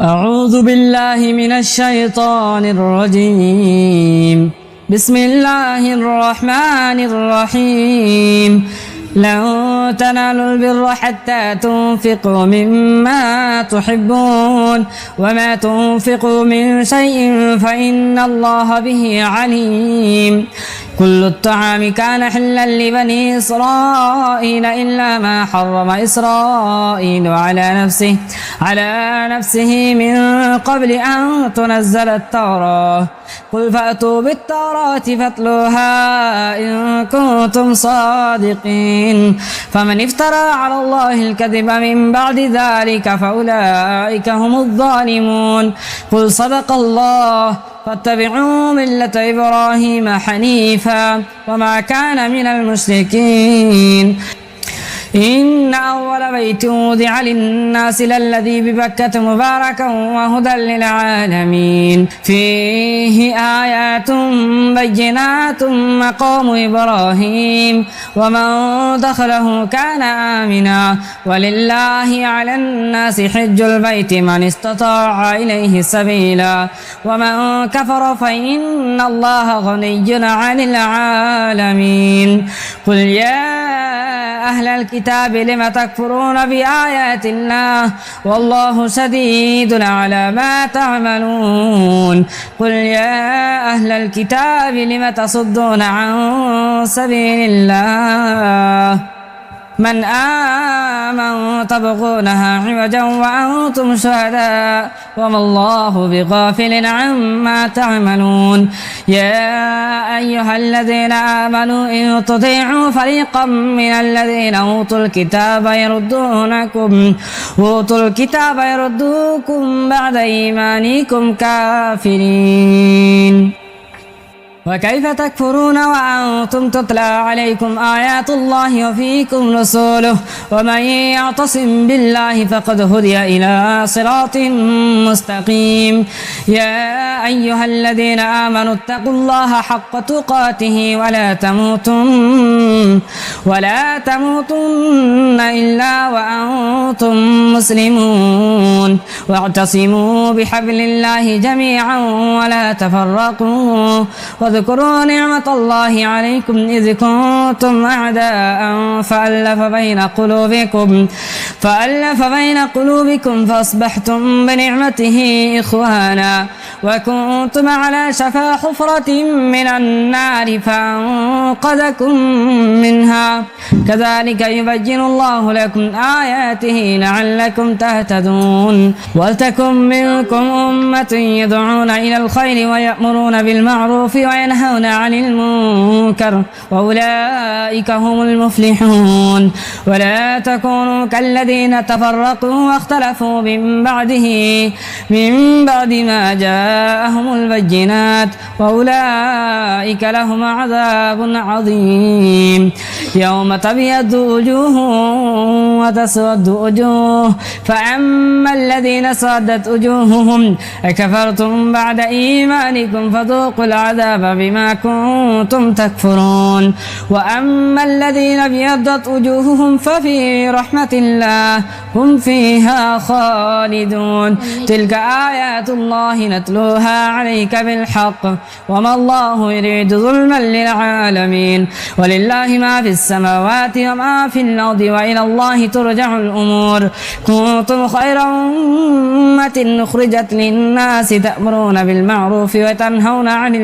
أعوذ بالله من الشيطان الرجيم. بسم الله الرحمن الرحيم. لن تنالوا البر حتى تنفقوا مما تحبون وما تنفقوا من شيء فإن الله به عليم. كل الطعام كان حلا لبني إسرائيل إلا ما حرم إسرائيل على نفسه من قبل أن تنزل التوراة. قل فأتوا بالتوراة فاتلوها إن كنتم صادقين. فمن افترى على الله الكذب من بعد ذلك فأولئك هم الظالمون. قل صدق الله فاتبعوا ملة إبراهيم حنيفا وما كان من المشركين. إن أول بيت وضع للناس للذي ببكة مباركا وهدى للعالمين. فيه آيات بينات مقام إبراهيم ومن دخله كان آمنا. ولله على الناس حج البيت من استطاع إليه سبيلا ومن كفر فإن الله غني عن العالمين. قل يا أهل الكتاب لم تكفرون بآيات الله والله شديد على ما تعملون. قل يا أهل الكتاب لم تصدون عن سبيل الله من آمن تبغونها عوجا وأنتم شهداء وما الله بغافل عما تعملون. يا أيها الذين آمنوا إن تطيعوا فريقا من الذين أوتوا الكتاب يردوكم بعد إيمانكم كافرين. وكيف تكفرون وأنتم تتلى عليكم آيات الله وفيكم رسوله ومن يعتصم بالله فقد هدي إلى صراط مستقيم. يا أيها الذين آمنوا اتقوا الله حق تقاته ولا تموتن إلا وأنتم مسلمون. واعتصموا بحبل الله جميعا ولا تفرقوا. واذكروا نعمة الله عليكم إذ كنتم أعداء فألف بين قلوبكم فأصبحتم بنعمته إخوانا وكنتم على شفا حفرة من النار فأنقذكم منها. كذلك يبين الله لكم آياته لعلكم تهتدون. ولتكن منكم أمة يدعون إلى الخير ويأمرون بالمعروف وينهون عن المنكر وأولئك هم المفلحون. ولا تكونوا كالذين تفرقوا واختلفوا من بعد ما جاءهم البينات وأولئك لهم عذاب عظيم. يوم تبيض وجوه وتسود وجوه فأما الذين سودت وجوههم أكفرتم بعد إيمانكم فذوقوا العذاب بما كنتم تكفرون. وأما الذين ابيضت وجوههم ففي رحمة الله هم فيها خالدون. تلك آيات الله نتلوها عليك بالحق وما الله يريد ظلما للعالمين. ولله ما في السماوات وما في الأرض وإلى الله ترجع الأمور. كنتم خير أمة أخرجت للناس تأمرون بالمعروف وتنهون عن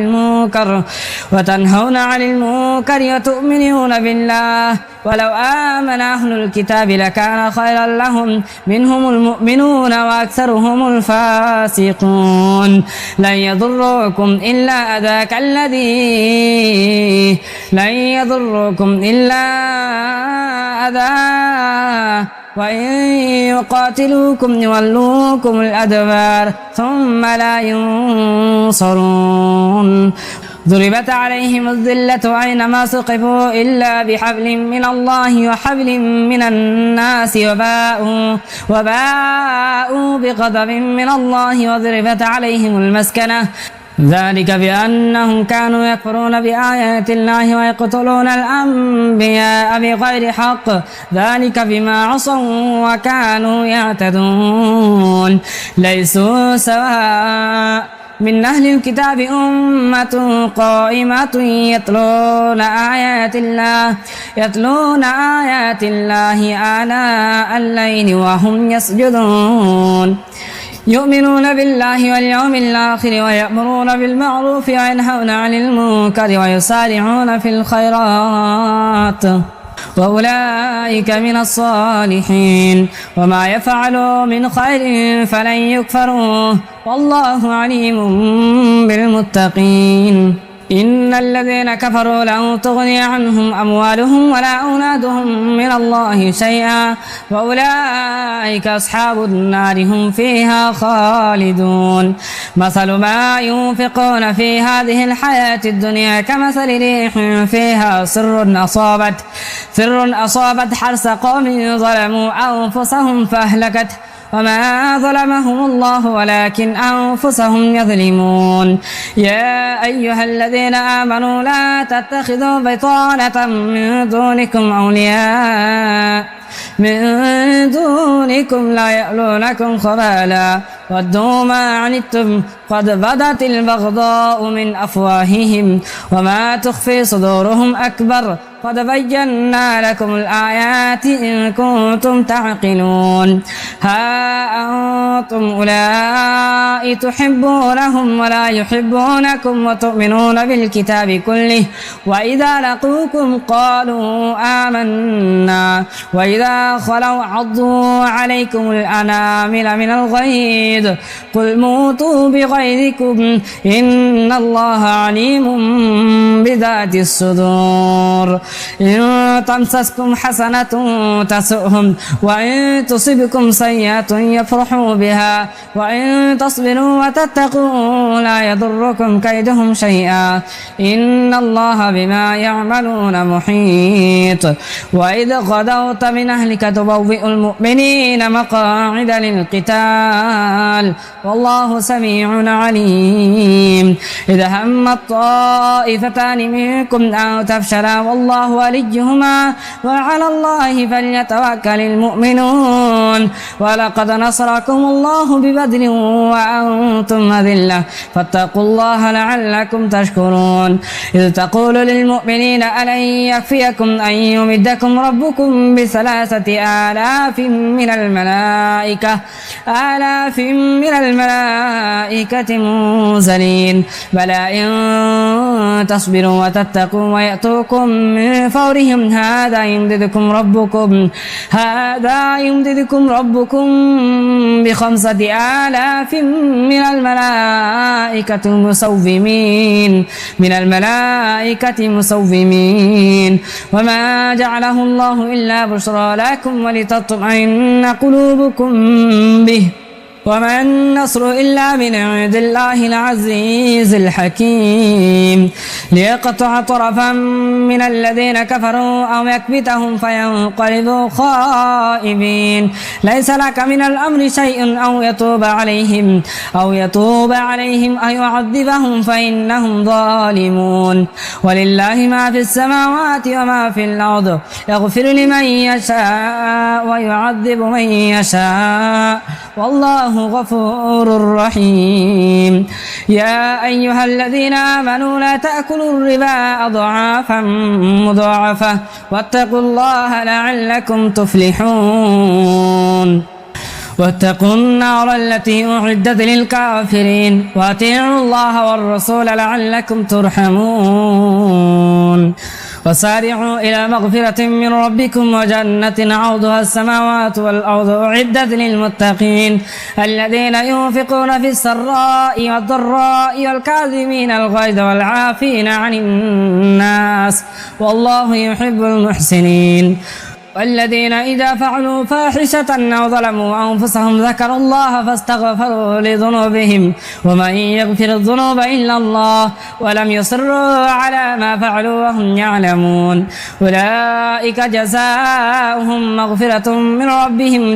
المنكر وتؤمنون بالله ولو آمن أهل الكتاب لكان خيرا لهم منهم المؤمنون وأكثرهم الفاسقون. لن يضركم إلا أذى وإن يقاتلوكم يولوكم الأدبار ثم لا ينصرون. ضربت عليهم الذلة أينما ثقفوا إلا بحبل من الله وحبل من الناس وباءوا بغضب من الله وضربت عليهم المسكنة ذلك بأنهم كانوا يكفرون بآيات الله ويقتلون الأنبياء بغير حق ذلك بما عصوا وكانوا يعتدون ليسوا سواء من أهل الكتاب أمة قائمة يتلون آيات الله آناء الليل وهم يسجدون يؤمنون بالله واليوم الآخر ويأمرون بالمعروف وينهون عن المنكر ويسارعون في الخيرات وأولئك من الصالحين وما يفعلوا من خير فلن يكفروه والله عليم بالمتقين إن الذين كفروا لن تغني عنهم أموالهم ولا أولادهم من الله شيئا وأولئك أصحاب النار هم فيها خالدون مثل ما ينفقون في هذه الحياة الدنيا كمثل ريح فيها سر أصابت حرث قوم ظلموا أنفسهم فأهلكته وما ظلمهم الله ولكن أنفسهم يظلمون يا أيها الذين آمنوا لا تتخذوا بطانة من دونكم أولياء لا يألونكم خبالا ودوا ما عنتم قد بدت البغضاء من أفواههم وما تخفي صدورهم أكبر قد بينا لكم الآيات إن كنتم تعقلون ها أنتم أولئك تحبونهم ولا يحبونكم وتؤمنون بالكتاب كله وإذا لقوكم قالوا آمنا وإذا خلوا عضوا عليكم الأنامل من الغيظ قل موتوا بغيظكم إن الله عليم بذات الصدور إن تمسسكم حسنة تسؤهم وإن تصبكم سيئة يفرحوا بها وإن تصبروا وتتقوا لا يضركم كيدهم شيئا إن الله بما يعملون محيط وإذ غدوت من أهلك تبوئ المؤمنين مقاعد للقتال والله سميع عليم إذا هم الطائفتان منكم أن تفشلا والله وليهما وعلى الله فليتوكل المؤمنون ولقد نصركم الله ببدر وأنتم أذلة فاتقوا الله لعلكم تشكرون إذ تقول للمؤمنين ألن يكفيكم أن يمدكم ربكم ب3,000 من الملائكة منزلين بلى إن تصبروا وتتقوا ويأتوكم من فورهم هذا يمددكم ربكم ب5,000 من الملائكة مسومين وما جعله الله إلا بشرى لكم ولتطمئن قلوبكم به وما النصر إلا من عند الله العزيز الحكيم ليقطع طرفا من الذين كفروا أو يكبتهم فينقلبوا خائبين ليس لك من الأمر شيء أو يتوب عليهم أو يعذبهم فإنهم ظالمون ولله ما في السماوات وما في الأرض يغفر لمن يشاء ويعذب من يشاء والله غفور رحيم يا أيها الذين آمنوا لا تأكلوا الربا أضعافا مضاعفة واتقوا الله لعلكم تفلحون واتقوا النار التي أعدت للكافرين وأطيعوا الله والرسول لعلكم ترحمون وسارعوا إلى مغفرة من ربكم وجنة عرضها السماوات والأرض أعدت للمتقين الذين ينفقون في السراء والضراء والكاظمين الغيظ والعافين عن الناس والله يحب المحسنين والذين إذا فعلوا فاحشة أو ظلموا أنفسهم ذكروا الله فاستغفروا لذنوبهم ومن يغفر الذنوب إلا الله ولم يصروا على ما فعلوا وهم يعلمون أولئك جزاؤهم مغفرة من ربهم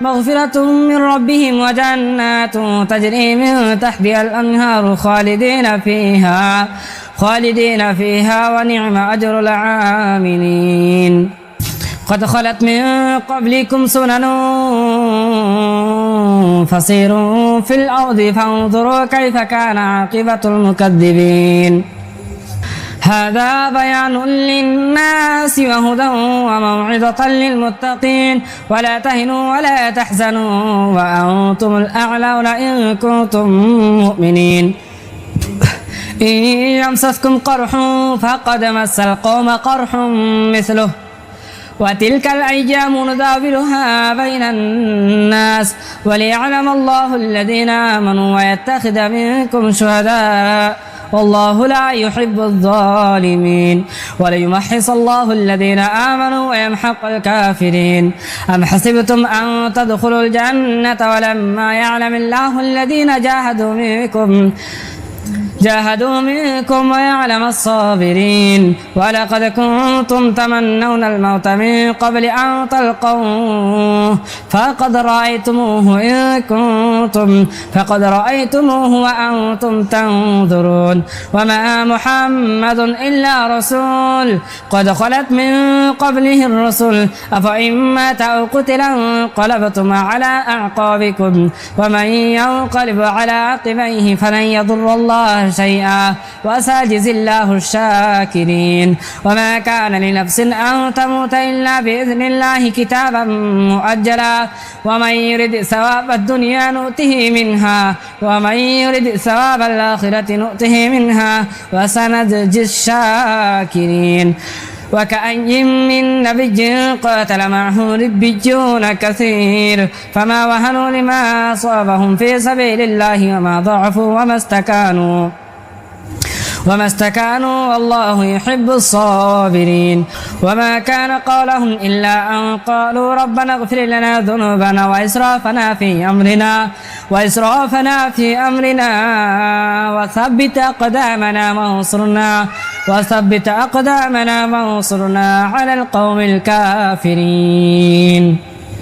مغفرة من ربهم وجنات تجري من تحتها الأنهار خالدين فيها ونعم أجر العاملين. قد خلت من قبلكم سنن فسيروا في الأرض فانظروا كيف كان عاقبة المكذبين. هذا بيان للناس وهدى وموعظة للمتقين. ولا تهنوا ولا تحزنوا وأنتم الأعلون إن كنتم مؤمنين. إن يمسسكم قرح فقد مس القوم قرح مثله وتلك الأيام نداولها بين الناس وليعلم الله الذين آمنوا ويتخذ منكم شهداء والله لا يحب الظالمين. وليمحص الله الذين آمنوا ويمحق الكافرين. أم حسبتم أن تدخلوا الجنة ولما يعلم الله الذين جاهدوا منكم ويعلم الصابرين. ولقد كنتم تمنون الموت من قبل أن تلقوه فقد رأيتموه وأنتم تنظرون. وما محمد إلا رسول قد خلت من قبله الرسل أفإن مات أو قتل انقلبتم على أعقابكم ومن ينقلب على عقبيه فلن يضر الله شيئا وسيجزي الله الشاكرين. وما كان لنفس أن تموت إلا بإذن الله كتابا مؤجلا ومن يرد ثواب الدنيا نؤته منها ومن يرد ثواب الآخرة نؤته منها وسنجزي الشاكرين. وكأي من نبي قاتل معه ربيون كثير فما وهنوا لما أصابهم في سبيل الله وما ضعفوا وما استكانوا والله يحب الصابرين. وما كان قولهم إلا أن قالوا ربنا اغفر لنا ذنوبنا وإسرافنا في أمرنا وثبت أقدامنا وانصرنا على القوم الكافرين.